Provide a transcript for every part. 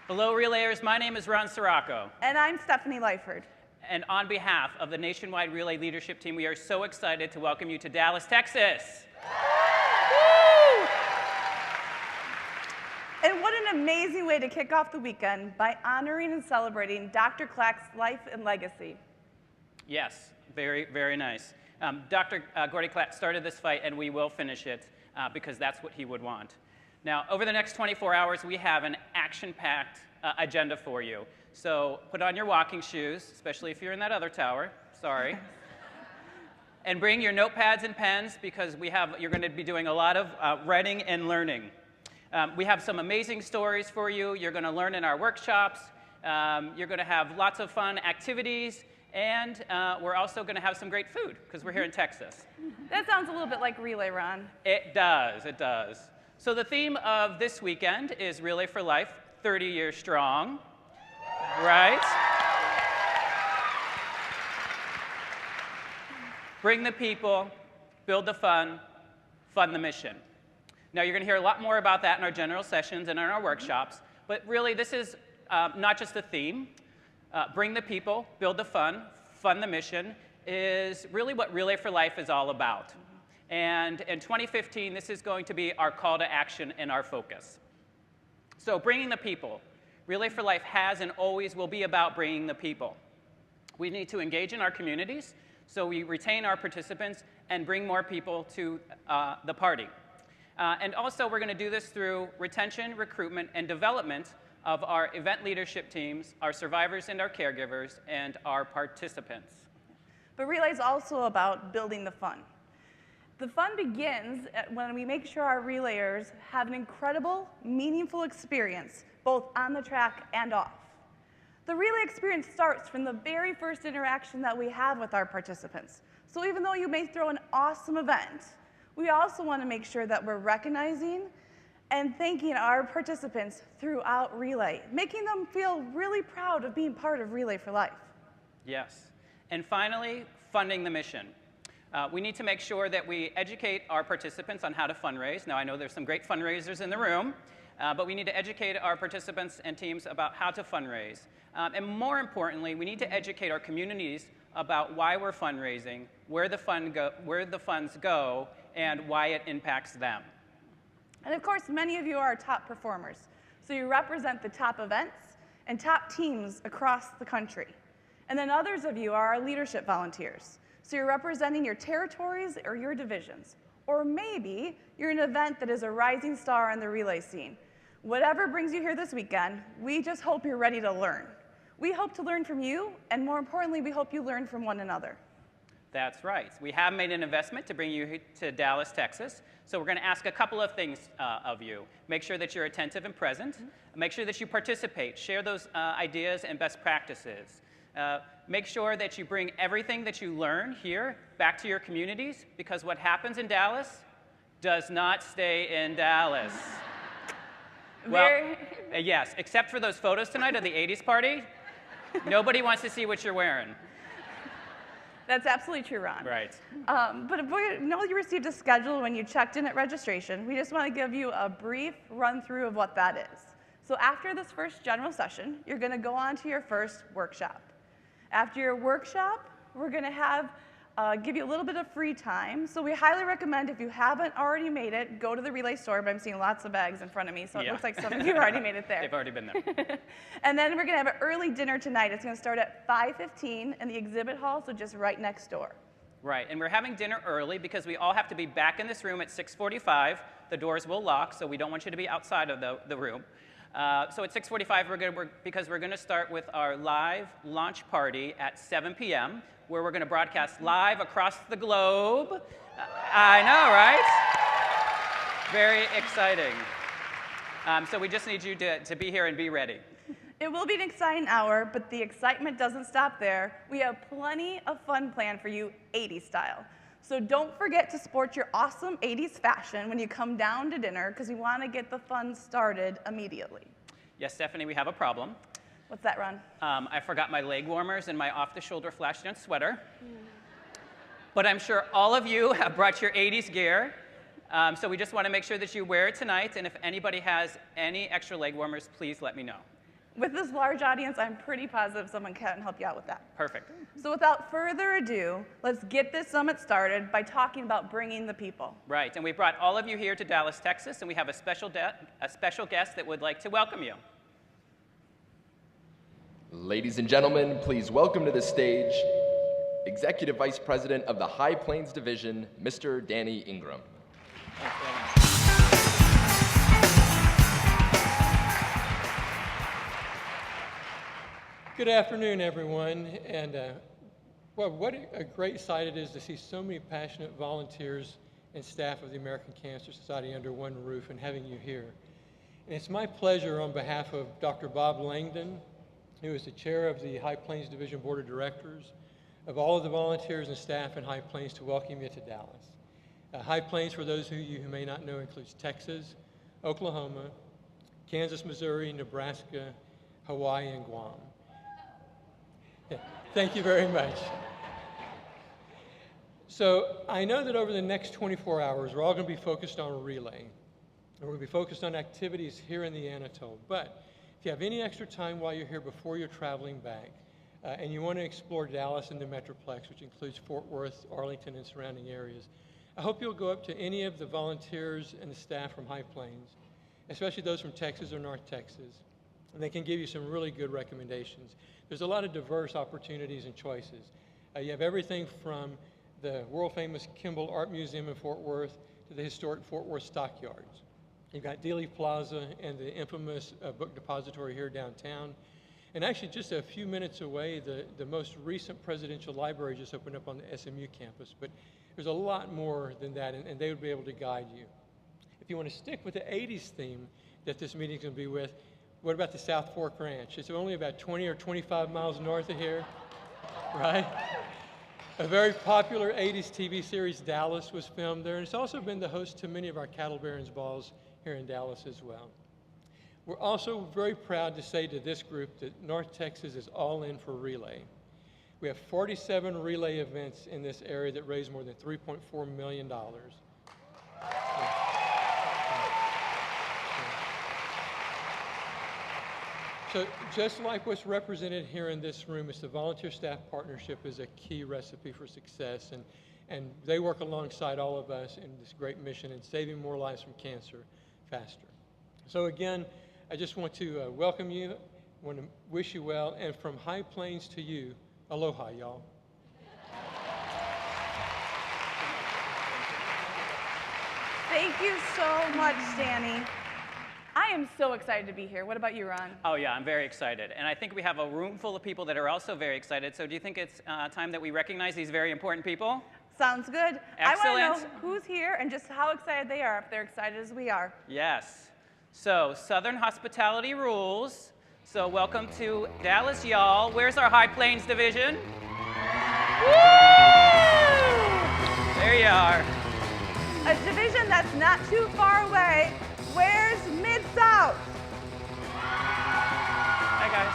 Hello, relayers. My name is Ron Sirocco. And I'm Stephanie Lyford. And on behalf of the Nationwide Relay Leadership Team, we are so excited to welcome you to Dallas, Texas. Woo! And what an amazing way to kick off the weekend by honoring and celebrating Dr. Clack's life and legacy. Yes, very, very nice. Dr. Gordy Clack started this fight, and we will finish it because that's what he would want. Now, over the next 24 hours, we have an action-packed agenda for you. So put on your walking shoes, especially if you're in that other tower. Sorry. And bring your notepads and pens because you're going to be doing a lot of writing and learning. We have some amazing stories for you. You're going to learn in our workshops. You're going to have lots of fun activities. And we're also going to have some great food because we're here in Texas. That sounds a little bit like Relay, Ron. It does. It does. So the theme of this weekend is Relay for Life, 30 years strong, right? Bring the people, build the fun, fund the mission. Now, you're going to hear a lot more about that in our general sessions and in our workshops, but really this is not just a theme. Bring the people, build the fun, fund the mission is really what Relay for Life is all about. And in 2015, this is going to be our call to action and our focus. So bringing the people. Relay for Life has and always will be about bringing the people. We need to engage in our communities so we retain our participants and bring more people to the party. And also, we're going to do this through retention, recruitment, and development of our event leadership teams, our survivors and our caregivers, and our participants. But Relay is also about building the fun. The fun begins when we make sure our relayers have an incredible, meaningful experience, both on the track and off. The relay experience starts from the very first interaction that we have with our participants. So even though you may throw an awesome event, we also want to make sure that we're recognizing and thanking our participants throughout Relay, making them feel really proud of being part of Relay for Life. Yes. And finally, funding the mission. We need to make sure that we educate our participants on how to fundraise. Now, I know there's some great fundraisers in the room, but we need to educate our participants and teams about how to fundraise. And more importantly, we need to educate our communities about why we're fundraising, where the funds go, and why it impacts them. And of course, many of you are top performers. So you represent the top events and top teams across the country. And then others of you are our leadership volunteers. So you're representing your territories or your divisions. Or maybe you're an event that is a rising star on the relay scene. Whatever brings you here this weekend, we just hope you're ready to learn. We hope to learn from you, and more importantly, we hope you learn from one another. That's right. We have made an investment to bring you to Dallas, Texas. So we're going to ask a couple of things of you. Make sure that you're attentive and present. Make sure that you participate. Share those ideas and best practices. Make sure that you bring everything that you learn here back to your communities, because what happens in Dallas does not stay in Dallas. Well, yes, except for those photos tonight of the 80s party. Nobody wants to see what you're wearing. That's absolutely true, Ron. Right. But if we know you received a schedule when you checked in at registration, we just want to give you a brief run-through of what that is. So after this first general session, you're going to go on to your first workshop. After your workshop, we're going to give you a little bit of free time. So we highly recommend, if you haven't already made it, go to the Relay store, but I'm seeing lots of bags in front of me, so it looks like some of you have already made it there. They've already been there. And then we're going to have an early dinner tonight. It's going to start at 5:15 in the exhibit hall, so just right next door. Right, and we're having dinner early because we all have to be back in this room at 6:45. The doors will lock, so we don't want you to be outside of the room. So at 6:45, because we're going to start with our live launch party at 7 p.m., where we're going to broadcast live across the globe. I know, right? Very exciting. So we just need you to be here and be ready. It will be an exciting hour, but the excitement doesn't stop there. We have plenty of fun planned for you, 80s style. So don't forget to sport your awesome 80s fashion when you come down to dinner, because we want to get the fun started immediately. Yes, Stephanie, we have a problem. What's that, Ron? I forgot my leg warmers and my off-the-shoulder flash-down sweater. But I'm sure all of you have brought your 80s gear. So we just want to make sure that you wear it tonight, and if anybody has any extra leg warmers, please let me know. With this large audience, I'm pretty positive someone can help you out with that. Perfect. So without further ado, let's get this summit started by talking about bringing the people. Right, and we brought all of you here to Dallas, Texas, and we have a special guest that would like to welcome you. Ladies and gentlemen, please welcome to the stage Executive Vice President of the High Plains Division, Mr. Danny Ingram. Good afternoon, everyone. And well, what a great sight it is to see so many passionate volunteers and staff of the American Cancer Society under one roof and having you here. And it's my pleasure on behalf of Dr. Bob Langdon, who is the chair of the High Plains Division Board of Directors, of all of the volunteers and staff in High Plains to welcome you to Dallas. High Plains, for those of you who may not know, includes Texas, Oklahoma, Kansas, Missouri, Nebraska, Hawaii, and Guam. Thank you very much. So I know that over the next 24 hours, we're all going to be focused on Relay. And we're going to be focused on activities here in the Anatole. But if you have any extra time while you're here before you're traveling back, and you want to explore Dallas and the Metroplex, which includes Fort Worth, Arlington, and surrounding areas, I hope you'll go up to any of the volunteers and the staff from High Plains, especially those from Texas or North Texas, and they can give you some really good recommendations. There's a lot of diverse opportunities and choices. You have everything from the world-famous Kimball Art Museum in Fort Worth to the historic Fort Worth Stockyards. You've got Dealey Plaza and the infamous book depository here downtown. And actually, just a few minutes away, the most recent presidential library just opened up on the SMU campus. But there's a lot more than that, and they would be able to guide you. If you want to stick with the 80s theme that this meeting is going to be with, what about the South Fork Ranch? It's only about 20 or 25 miles north of here, right? A very popular 80s TV series, Dallas, was filmed there, and it's also been the host to many of our Cattle Barons balls here in Dallas as well. We're also very proud to say to this group that North Texas is all in for Relay. We have 47 Relay events in this area that raise more than $3.4 million. So just like what's represented here in this room, it's the volunteer staff partnership is a key recipe for success, and they work alongside all of us in this great mission in saving more lives from cancer faster. So again, I just want to welcome you, want to wish you well, and from High Plains to you, aloha, y'all. Thank you so much, Danny. I am so excited to be here. What about you, Ron? Oh yeah, I'm very excited. And I think we have a room full of people that are also very excited. So do you think it's time that we recognize these very important people? Sounds good. Excellent. I want to know who's here and just how excited they are, if they're excited as we are. Yes. So Southern hospitality rules. So welcome to Dallas, y'all. Where's our High Plains division? Woo! There you are. A division that's not too far away. Where's Mid-South? Hi, guys.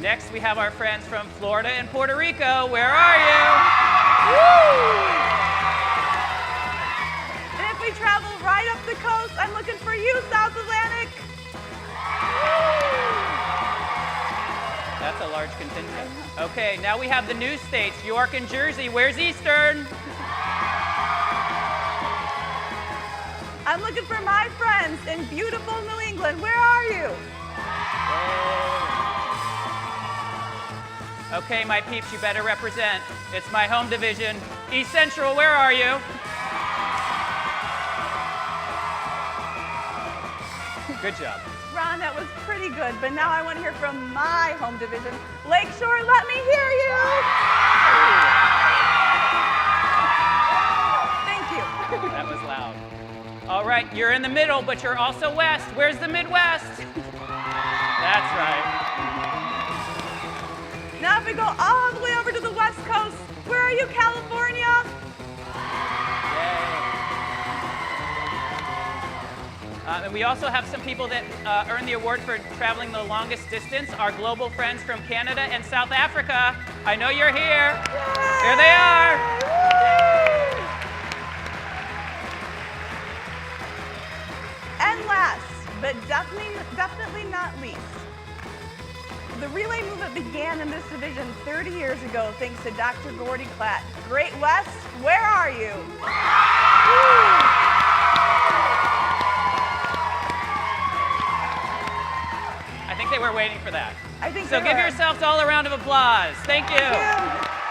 Next, we have our friends from Florida and Puerto Rico. Where are you? Woo! And if we travel right up the coast, I'm looking for you, South Atlantic. Woo! That's a large contingent. Okay, now we have the new states, York and Jersey. Where's Eastern? I'm looking for my friends in beautiful New England. Where are you? Okay, my peeps, you better represent. It's my home division. East Central, where are you? Good job. Ron, that was pretty good, but now I want to hear from my home division. Lakeshore, let me hear you. Thank you. That was loud. All right, you're in the middle, but you're also west. Where's the Midwest? That's right. Now if we go all the way over to the West Coast, where are you, California? And we also have some people that earned the award for traveling the longest distance, our global friends from Canada and South Africa. I know you're here. Here they are. but definitely not least. The relay movement began in this division 30 years ago thanks to Dr. Gordy Klatt. Great West, where are you? I think they were waiting for that. I think So they give were. yourselves all a round of applause. Thank you. Thank you.